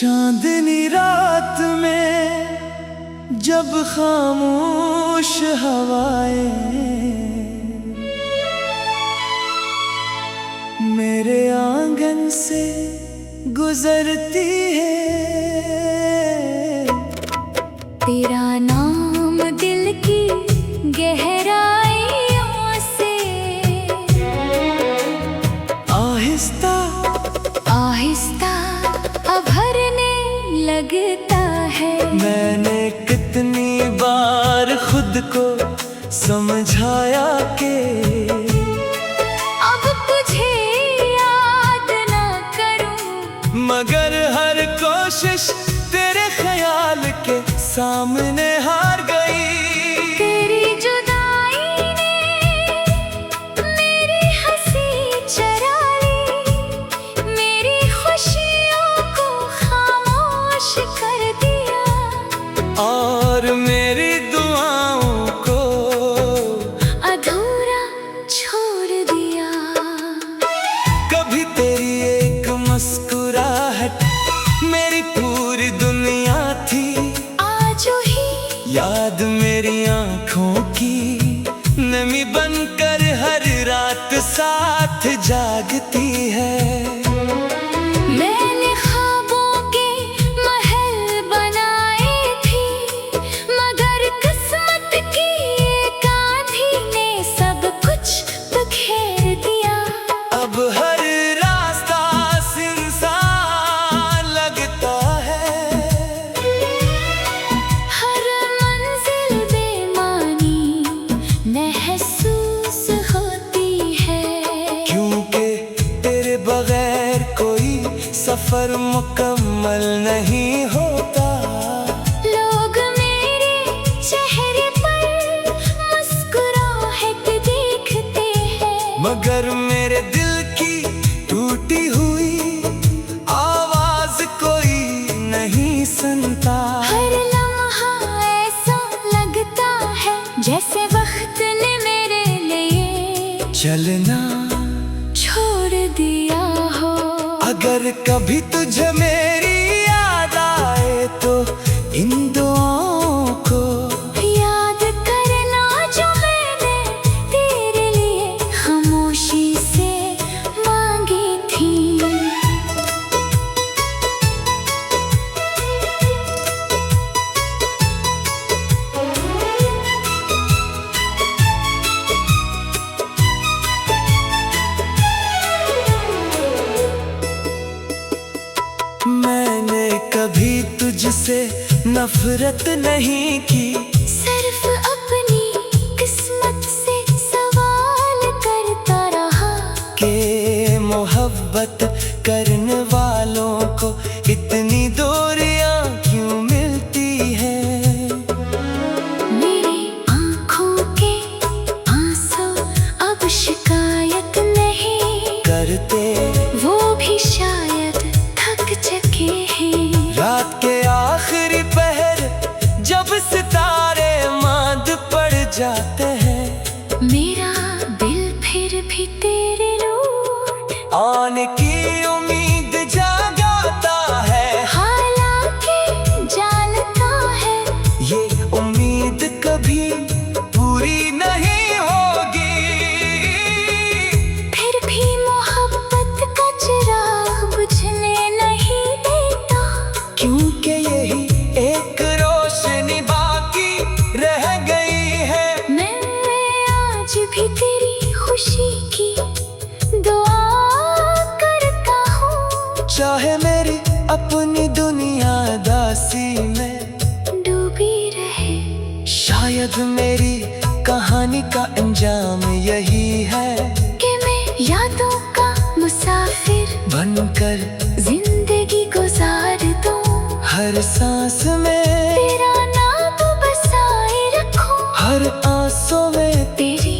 चांदनी रात में जब खामोश हवाएं मेरे आंगन से गुजरती है, तेरा नाम दिल की गहराइयों से आहिस्ता आहिस्ता अभरने लगता है। मैंने कितनी बार खुद को समझाया कि अब तुझे याद ना करूं, मगर हर कोशिश तेरे ख्याल के सामने हार गई। तेरी जुदाई ने मेरी हंसी चरा ली, मेरी खुशियों को खामोश कर दिया और मेरी दुआओं को अधूरा छोड़ दिया। कभी तेरी एक मुस्कुराहट मेरी पूरी दुनिया थी, आज ही याद मेरी आंखों की नमी बनकर हर रात साथ जागती है। मैंने ख्वाबों के महल बनाए थे, मगर किस्मत की एक आंधी ने सब कुछ बिखेर दिया। अब हर रास्ता सुनसान लगता है, हर मंजिल बेमानी महसूस होती है, क्योंकि तेरे बगैर कोई सफर मुकम्मल नहीं होता। लोग मेरे चेहरे पर मुस्कुराहट देखते हैं, मगर मेरे दिल की टूटी हुई आवाज कोई नहीं सुनता। हर लम्हा ऐसा लगता है जैसे वक्त ने मेरे लिए चलना छोड़ दिया हो। अगर कभी तुझे मेरी याद आए तो इन दुआओं को याद करना जो मैंने तेरे लिए खामोशी से मांगी थी। मैंने कभी तुझसे नफरत नहीं की, सिर्फ अपनी किस्मत से सवाल करता रहा के मोहब्बत करने वालों को इतनी दूरियां क्यों मिलती हैं। मेरी आँखों के आंसू अब शिकायत नहीं करते वो भी शायद थक चुके हैं। रात के आखिरी पहर जब सितारे मांद पड़ जाते हैं, मेरा दिल फिर भी तेरे लौट आने की उम्मीद जगाता है। हालांकि जानता है ये उम्मीद कभी पूरी नहीं होगी, फिर भी मोहब्बत का चिराग बुझने नहीं देता, क्योंकि यही एक रोशनी बाकी रह गई है। मैं आज भी तेरी खुशी की दुआ करता हूँ, चाहे मेरी अपनी दुनिया दासी में डूबी रहे। शायद मेरी कहानी का अंजाम यही है, कि मैं यादों का मुसाफिर बनकर जिंदगी गुजार दूं, हर सांस में तेरा नाम बसाए रखूं, हर आंसू में तेरी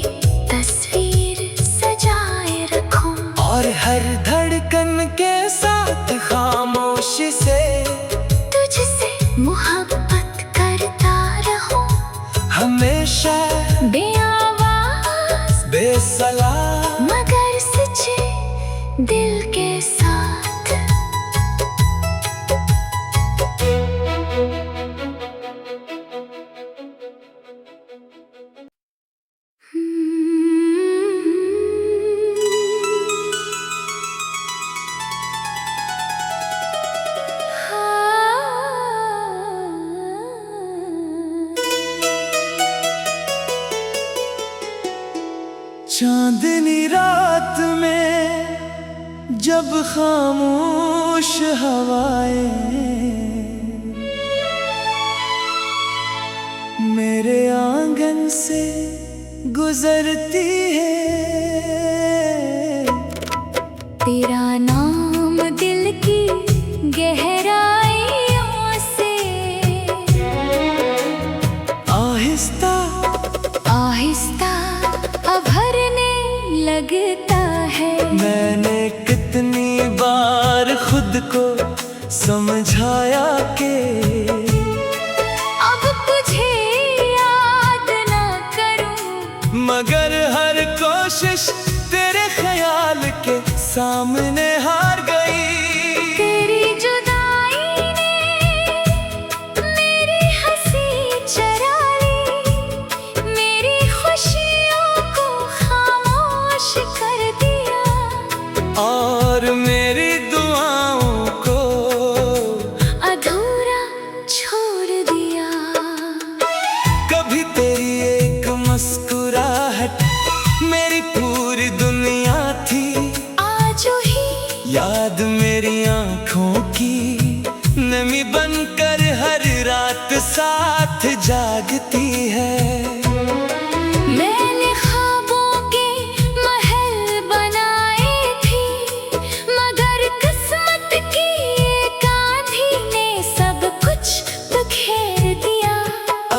तस्वीर सजाए रखूं, और हर धड़कन के साथ खामोशी से तुझसे मोहब्बत करता रहूं, हमेशा बेआवाज बेसलाह मगर सच्चे दिल के साथ। जब खामोश हवाएं मेरे आंगन से गुजरती है, तेरा नाम दिल की गहराइयों से आहिस्ता आहिस्ता अभरने लगता है। मैंने कितनी बार खुद को समझाया कि अब तुझे याद न करूं, मगर हर कोशिश तेरे ख्याल के सामने हार गई। तेरी जुदाई ने मेरी हंसी चरा ली, मेरी खुशियों को खामोश कर दिया और मेरी दुआओं को अधूरा छोड़ दिया। कभी तेरी एक मुस्कुराहट मेरी पूरी दुनिया थी, आज ही याद मेरी आंखों की नमी बनकर हर रात साथ जागती है। मैंने ख्वाबों के महल बनाए थे, मगर किस्मत की एक आंधी ने सब कुछ बिखेर दिया।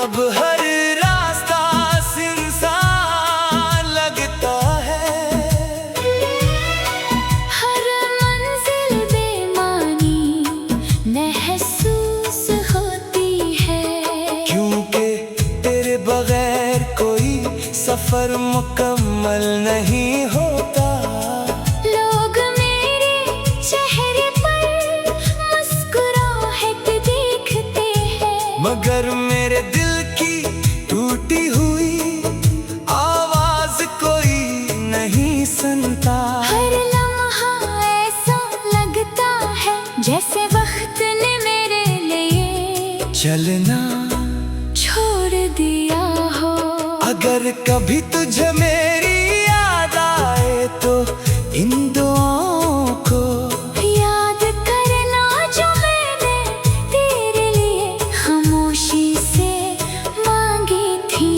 अब हर रास्ता सुनसान लगता है, हर मंजिल बेमानी महसूस होती है, क्योंकि तेरे बगैर कोई सफर मुकम्मल नहीं होता। लोग मेरे चेहरे पर मुस्कुराहट देखते हैं, मगर मेरे दिल की टूटी हुई आवाज कोई नहीं सुनता। हर लम्हा ऐसा लगता है जैसे वक्त ने मेरे लिए चलना छोड़ दिया हो। अगर कभी तुझे मेरी याद आए तो इन दुआओं को याद करना जो मैंने तेरे लिए खामोशी से मांगी थी।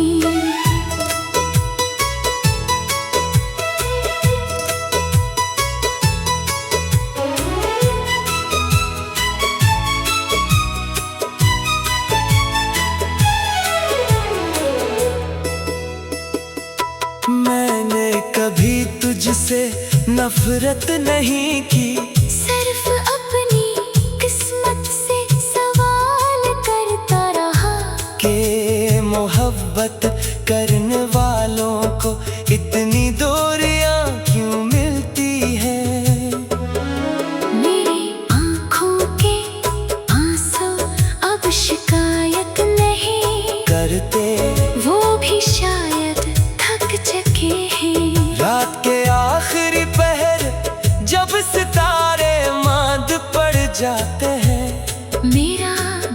मैंने कभी तुझसे नफरत नहीं की, सिर्फ अपनी किस्मत से सवाल करता रहा कि मोहब्बत करने वालों को इतनी दूरियां क्यों मिलती हैं। मेरी आँखों के आंसू अब शिकायत नहीं करते वो भी शायद थक चुके हैं। रात के आखिरी पहर जब सितारे मांद पड़ जाते हैं, मेरा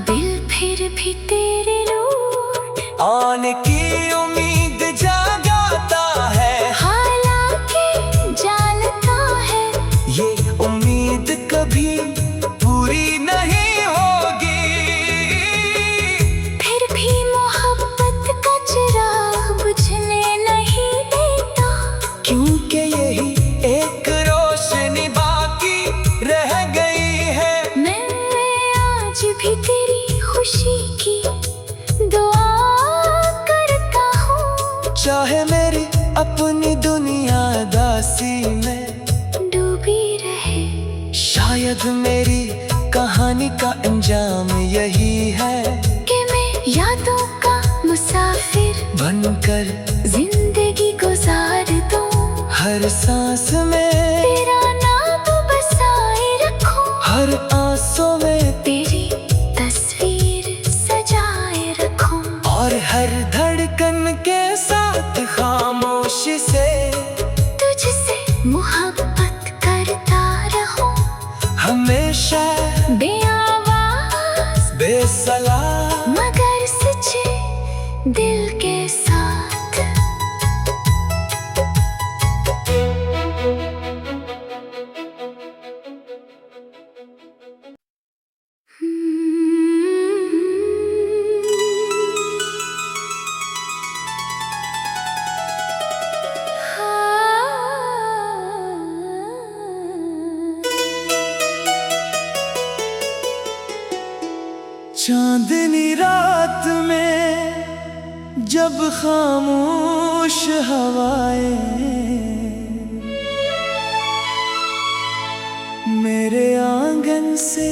दिल फिर भी तेरे लौट आने की उम्मीद जगाता है। हालांकि जानता है ये उम्मीद कभी पूरी नहीं होगी, फिर भी मोहब्बत का चिराग बुझने नहीं देता, क्योंकि यही एक रोशनी बाकी रह गई है। मैं आज भी तेरी खुशी की दुआ करता हूँ, चाहे मेरी अपनी दुनिया दासी में डूबी रहे। शायद मेरी कहानी का अंजाम यही है कि मैं यादों का मुसाफिर बनकर जिंदगी गुजार दूं, हर सांस में तेरा नाम बसाए रखूं, हर आंसू में तेरी तस्वीर सजाए रखूं, और हर धड़कन के साथ खामोशी से तुझसे मोहब्बत करता रहूं, हमेशा बेआवाज बेसलाह मगर सच्चे दिल के साथ। चांदनी रात में जब खामोश हवाएं मेरे आंगन से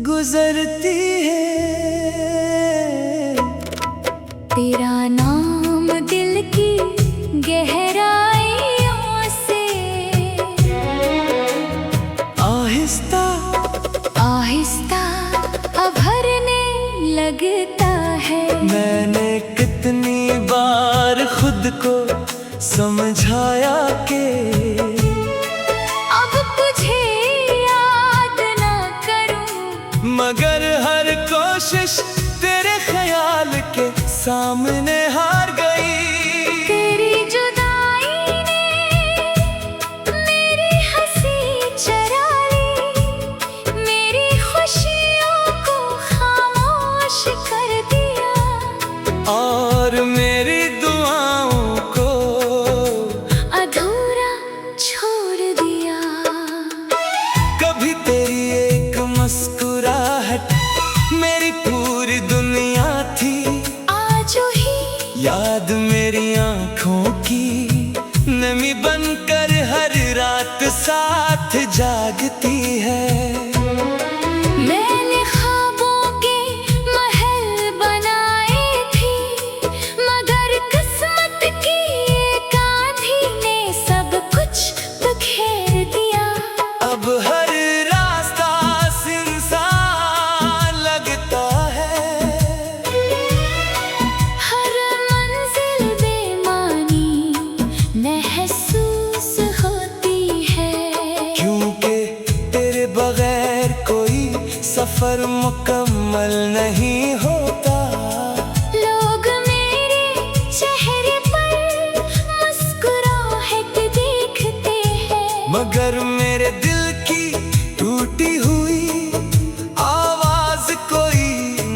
गुजरती है, तेरा नाम दिल की गहराइयों से आहिस्ता आहिस्ता अभरने लगता है। मैंने कितनी बार खुद को समझाया कि अब तुझे याद न करूं, मगर हर कोशिश तेरे ख्याल के सामने हार गई। तेरी जुदाई ने मेरी हंसी चरा ली, मेरी खुशियों को खामोश कर दिया और मेरी दुआओं को अधूरा छोड़ दिया। कभी तेरी एक मुस्कुराहट मेरी पूरी दुनिया थी, आज ही याद मेरी आंखों की नमी बनकर हर रात साथ जागती है। मैंने ख्वाबों के महल बनाए थे, मगर किस्मत की एक आंधी ने सब कुछ बिखेर दिया। अब हर रास्ता सुनसान लगता है, हर मंजिल बेमानी महसूस होती है, क्योंकि तेरे बगैर कोई सफर मुकम्मल नहीं होता। लोग मेरे चेहरे पर मुस्कुराहट देखते हैं, मगर मेरे दिल की टूटी हुई आवाज कोई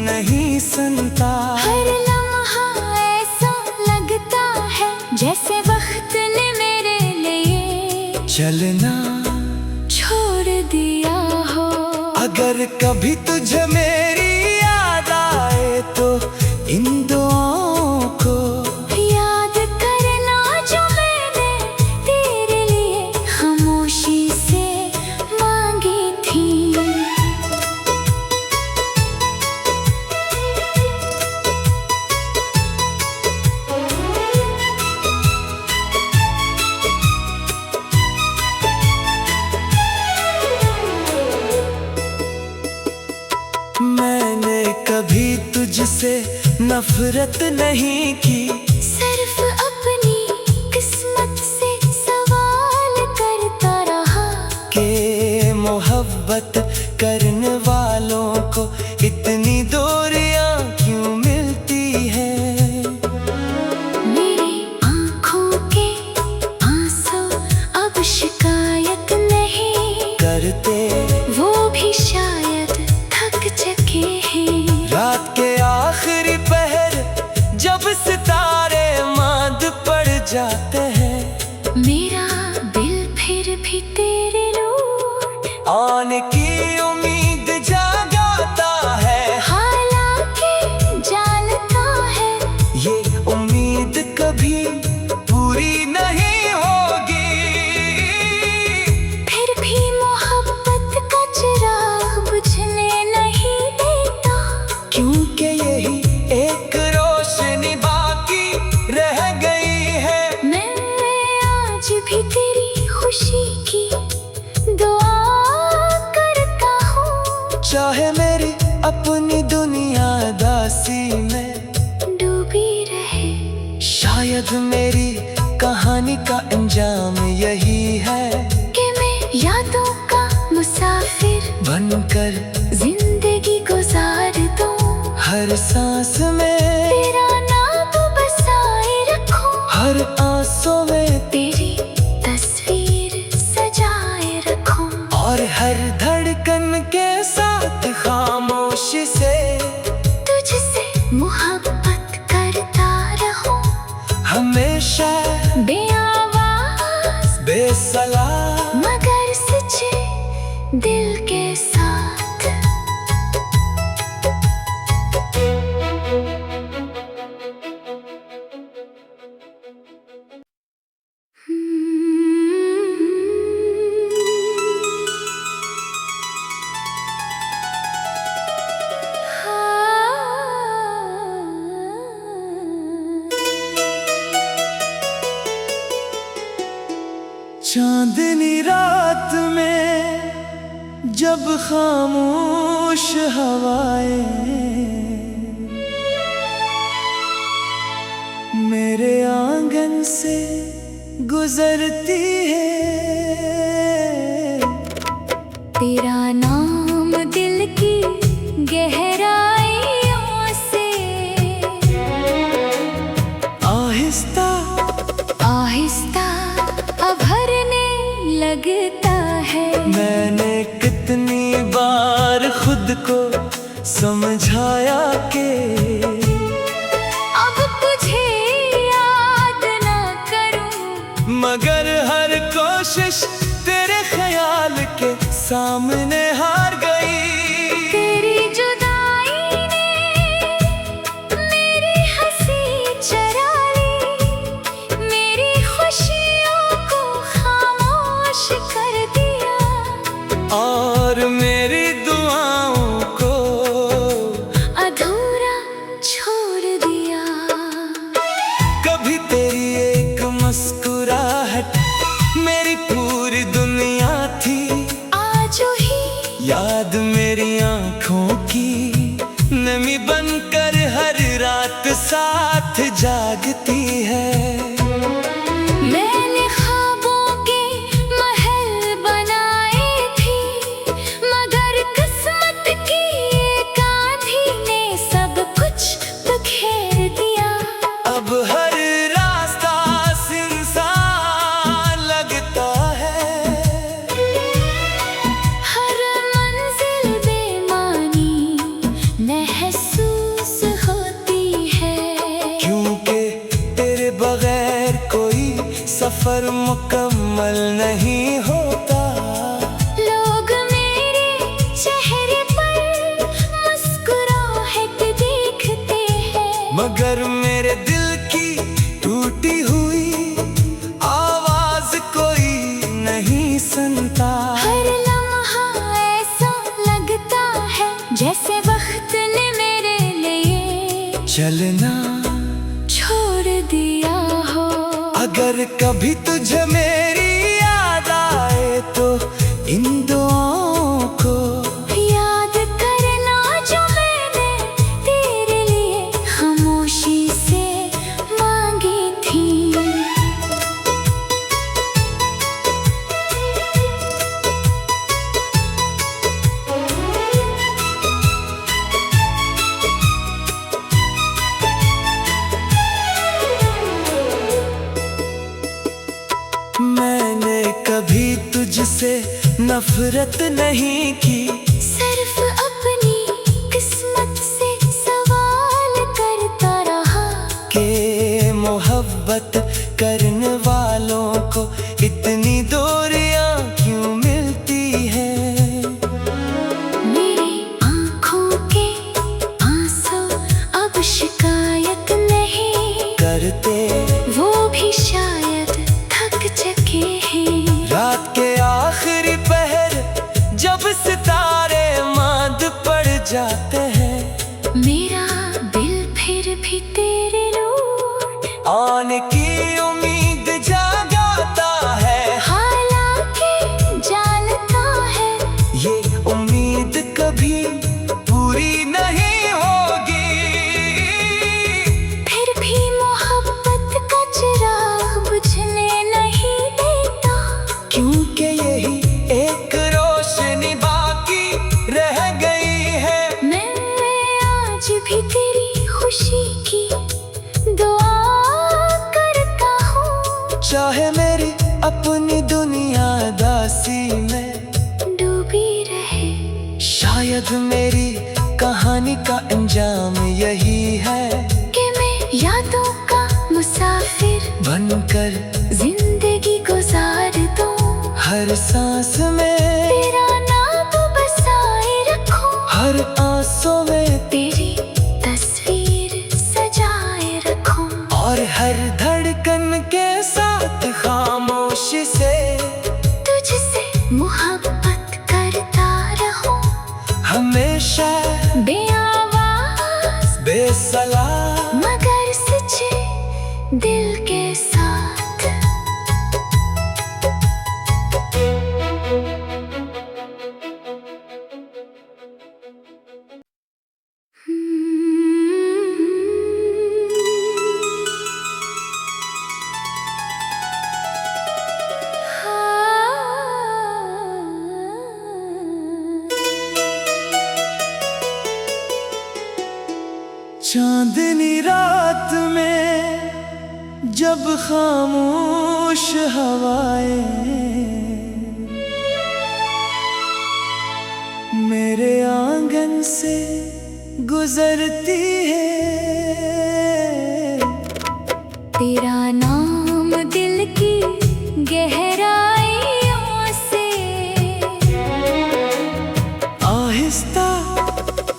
नहीं सुनता। हर लम्हा ऐसा लगता है जैसे वक्त ने मेरे लिए चलना छोड़ दिया हो। अगर कभी तुझे मेरी याद आए तो इन दुआओं को याद करना जो मैंने तेरे लिए खामोशी से मांगी थी। मैंने कभी तुझसे नफरत नहीं की, सिर्फ अपनी किस्मत से सवाल करता रहा कि मोहब्बत करने वालों को इतनी दूरियां क्यों मिलती हैं। मेरी आँखों के आंसू अब शिकायत नहीं करते वो भी शायद थक चुके हैं। रात के आखिरी पहर जब सितारे मांद पड़ जाते हैं, मेरा दिल फिर भी तेरे लौट आने की उम्मीद जागाता है। हालांकि जानता है ये उम्मीद कभी पूरी नहीं होगी, फिर भी मोहब्बत का चिराग बुझने नहीं देता, क्योंकि यही एक रोशनी बाकी रह गई है। मैं आज भी तेरी खुशी की दुआ करता हूँ, चाहे मेरी अपनी दुनिया दासी में डूबी रहे। शायद मेरी कहानी का अंजाम यही है कि मैं यादों का मुसाफिर बनकर जिंदगी गुजार दूं, हर सांस में तेरा नाम बसाए रखूं, हर आंसू में तेरी तस्वीर सजाए रखूं, और हर धड़कन के साथ खामोशी से तुझसे मोहब्बत करता रहूं, हमेशा बेआवाज बेसलाह मगर सच्चे दिल के साथ। जब खामोश हवाएं मेरे आंगन से गुजरती है। तेरा नाम दिल की गहराइयों से आहिस्ता आहिस्ता अभरने लगता है। मैंने कितनी बार खुद को समझाया कि अब तुझे याद ना करूं, मगर हर कोशिश तेरे ख्याल के सामने हार गई। तेरी जुदाई ने मेरी हंसी चरा ली, मेरी खुशियों को खामोश कर दिया और मेरी दुआओं को अधूरा छोड़ दिया। कभी तेरी एक मुस्कुराहट मेरी पूरी दुनिया थी। आज ही याद मेरी आंखों की नमी बनकर हर रात साथ जागती है। मैंने ख्वाबों के महल बनाए थे, मगर किस्मत की एक आंधी ने सब कुछ बिखेर दिया। अब हर रास्ता सुनसान लगता है, हर मंजिल बेमानी महसूस होती है। क्योंकि तेरे बगैर कोई सफर मुकम्मल नहीं होता। लोग मेरे चेहरे पर मुस्कुराहट देखते हैं, मगर मेरे दिल की टूटी हुई आवाज कोई नहीं सुनता। हर लम्हा ऐसा लगता है जैसे वक्त ने मेरे लिए चलना छोड़ दिया हो। अगर कभी तुझे मेरी याद आए तो इन दुआओं को याद करना जो मैंने तेरे लिए खामोशी से मांगी थी। मैंने कभी तुझसे नफरत नहीं की। सिर्फ अपनी किस्मत से सवाल करता रहा के मोहब्बत करने वालों को इतनी दूरियां क्यों मिलती हैं। मेरी आँखों के आंसू अब शिकायत नहीं करते वो भी शायद थक चुके हैं। रात के आखिरी पहर जब सितारे मांद पड़ जाते हैं, मेरा दिल फिर भी तेरे लौट आने की उम्मीद जगाता है। हालांकि जानता है ये उम्मीद कभी पूरी नहीं होगी। फिर भी मोहब्बत का चिराग बुझने नहीं देता। क्योंकि यही एक रोशनी बाकी रह गई है। मैं आज भी तेरी खुशी की दुआ करता हूँ, चाहे मेरी अपनी दुनिया दासी में डूबी रहे। शायद मेरी कहानी का अंजाम यही है कि मैं यादों का मुसाफिर बनकर जिंदगी गुजार दूँ। हर सांस में तेरा नाम बसाए रखूं, हर आंसू में तेरी तस्वीर सजाए रखूं। और हर धड़कन के साथ खामोशी से तुझसे मोहब्बत करता रहूं, हमेशा बेआवाज बेसलाह मगर सच्चे दिल के साथ। चांदनी रात में जब खामोश हवाएं मेरे आंगन से गुजरती है, तेरा नाम दिल की गहराइयों से आहिस्ता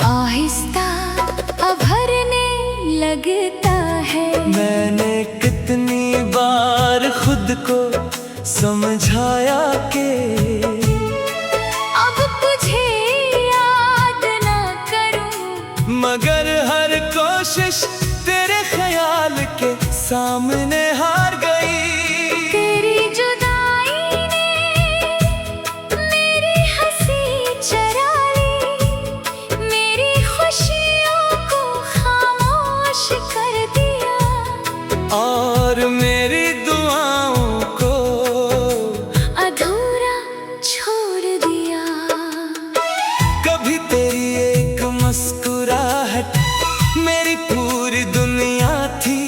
आहिस्ता अभरने लगता है। मैंने कितनी बार खुद को समझाया कि अब तुझे याद ना करूं, मगर हर कोशिश तेरे ख्याल के सामने हार गई। तेरी जुदाई ने मेरी हंसी चरा ली, मेरी खुशियों को खामोश कर दिया और मेरी दुआओं को अधूरा छोड़ दिया। कभी तेरी एक मुस्कुराहट मेरी पूरी दुनिया थी,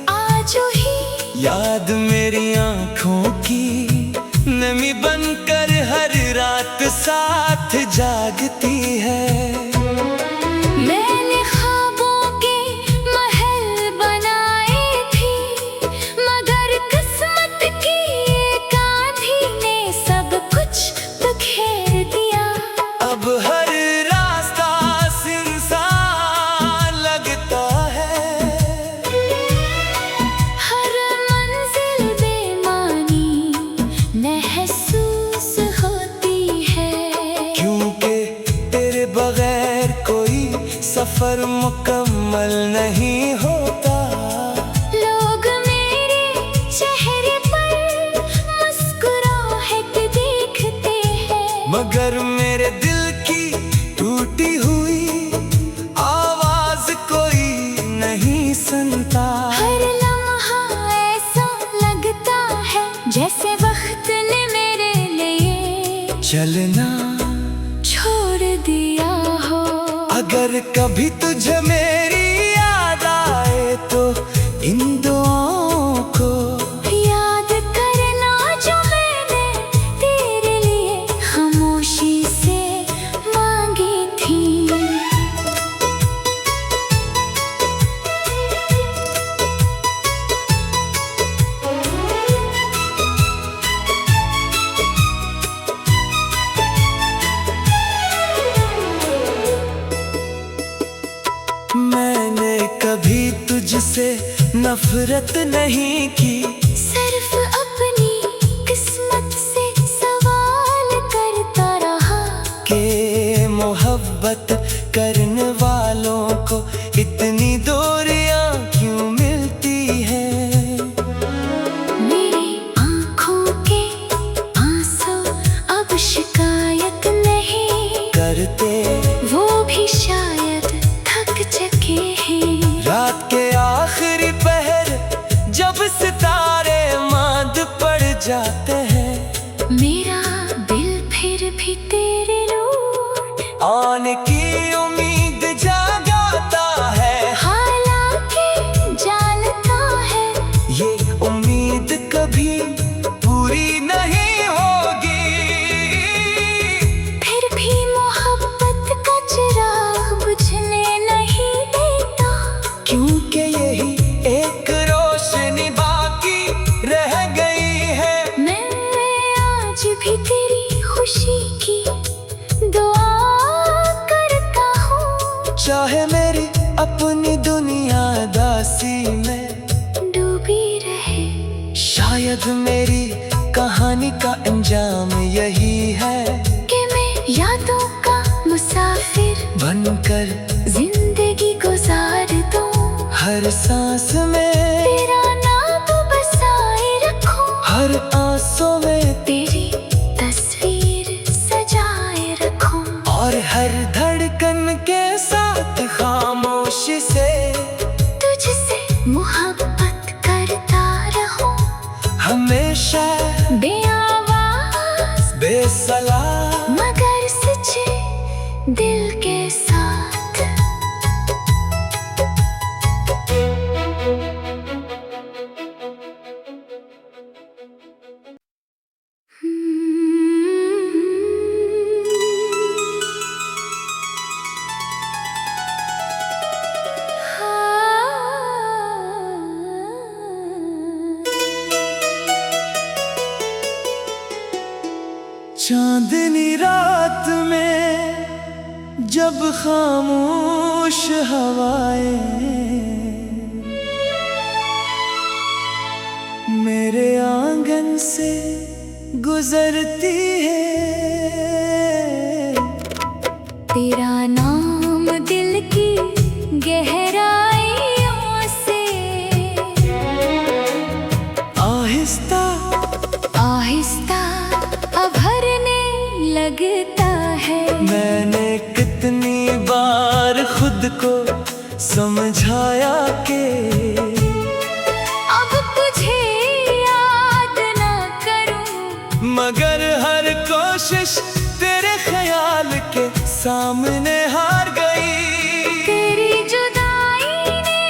आज ही याद मेरी आंखों की नमी बनकर हर रात साथ जागती है। मैंने ख्वाबों के महल बनाए थे, मगर किस्मत की एक आंधी ने सब कुछ बिखेर दिया। अब हर रास्ता सुनसान लगता है, हर मंजिल बेमानी महसूस होती है, क्योंकि तेरे बगैर कोई सफर मुकम्मल नहीं होता। लोग मेरे चेहरे पर मुस्कुराहट देखते हैं, मगर मेरे दिल की टूटी हुई आवाज कोई नहीं सुनता। हर लम्हा ऐसा लगता है जैसे वक्त ने मेरे लिए चलना छोड़ दिया हो। अगर कभी तुझे मेरी याद आए तो इन दुआओं को याद करना जो मैंने तेरे लिए खामोशी से मांगी थी। मैंने कभी तुझसे नफरत नहीं की, सिर्फ अपनी किस्मत से सवाल करता रहा कि मोहब्बत करने वालों को इतनी दूरियां क्यों मिलती हैं। मेरी आँखों के आंसू अब शिकायत नहीं करते वो भी शायद थक चुके हैं। रात के आखिरी पहर जब सितारे मांद पड़ जाते हैं, मेरा दिल फिर भी तेरे लौट आने की उम्मीद जगाता है। हालांकि जानता है ये उम्मीद कभी पूरी नहीं होगी, फिर भी मोहब्बत का चिराग बुझने नहीं देता, क्योंकि यही एक रोशनी बाकी रह गई है। मैं आज भी तेरी खुशी की दुआ करता हूँ, चाहे मेरी अपनी दुनिया दासी में डूबी रहे। शायद मेरी कहानी का अंजाम यही है कि मैं यादों का मुसाफिर बनकर जिंदगी गुजार दूं, हर सांस में तेरा नाम बसाए रखूं, हर आंसू में तेरी तस्वीर सजाए रखूं, और हर धड़कन के साथ खामोशी से तुझसे मोहब्बत करता रहूं, हमेशा बेआवाज बेसलाह मगर सच्चे दिल के साथ। जब खामोश हवाएं मेरे आंगन से गुजरती है, तेरा नाम दिल की गहराइयों से आहिस्ता आहिस्ता अभरने लगता है। मैंने कितनी बार खुद को समझाया कि अब तुझे याद ना करूं, मगर हर कोशिश तेरे ख्याल के सामने हार गई। तेरी जुदाई ने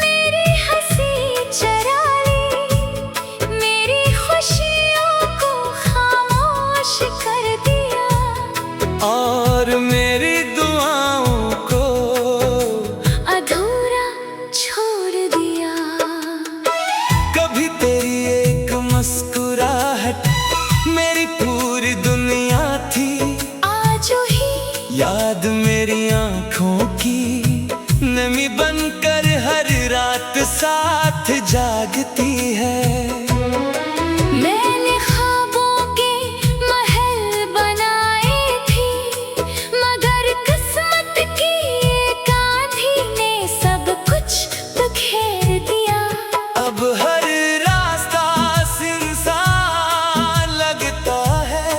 मेरी हंसी चरा ली, मेरी खुशियों को खामोश कर दिया, और मेरी दुआओं को अधूरा छोड़ दिया। कभी तेरी एक मुस्कुराहट मेरी पूरी दुनिया थी, आज ही याद मेरी आंखों की नमी बनकर हर रात साथ जागती है। मैंने ख्वाबों के महल बनाए थे, मगर किस्मत की एक आंधी ने सब कुछ बिखेर दिया। अब हर रास्ता सुनसान लगता है,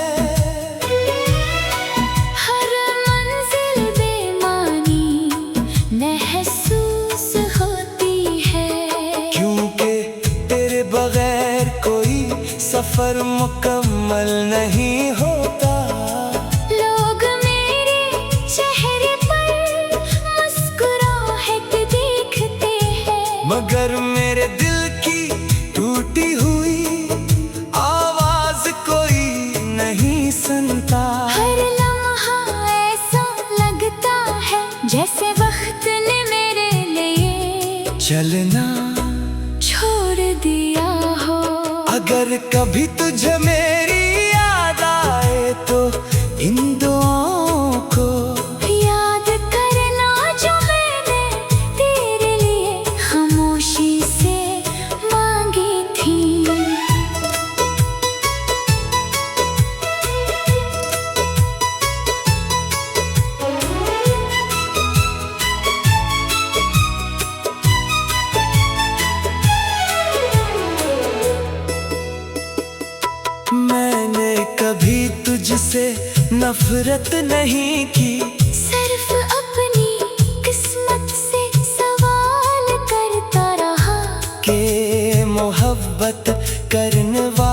हर मंजिल बेमानी महसूस होती है, क्योंकि तेरे बगैर कोई सफर मुकम्मल नहीं होता। लोग मेरे चेहरे पर मुस्कुराहट देखते हैं, मगर मेरे दिल की टूटी हुई आवाज कोई नहीं सुनता। हर लम्हा ऐसा लगता है जैसे वक्त ने मेरे लिए चलना छोड़ दिया हो। अगर कभी तुझे मेरी याद आए तो इन दुआओं को याद करना जो मैंने तेरे लिए खामोशी से मांगी थी। मैंने कभी तुझसे नफरत नहीं की, सिर्फ अपनी किस्मत से सवाल करता रहा के मोहब्बत करने वाला